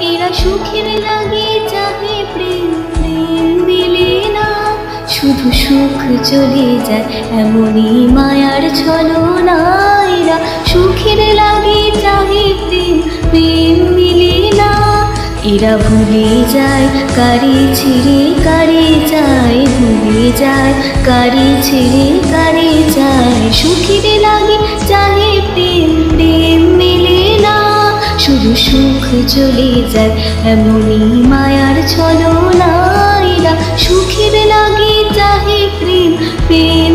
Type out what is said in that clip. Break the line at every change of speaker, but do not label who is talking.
এরা সুখের লাগে চাহে প্রেম, প্রেম দিলে না শুধু সুখ চলে যায়, এমনই মায়ার ছলনা। এরা সুখের লাগে চাহে প্রেম, প্রেম দিলে না এরা ভুলে যায় কারে ছেড়ে কারে যায়, ভুলে যায় কারে ছেড়ে কারে যায়। সুখের লাগে চাহে প্রেম, প্রেম মেলে না শুধু সুখ চলে যায়, এমনই মায়ার ছলনা। এরা সুখের লাগে চাহে প্রেম, প্রেম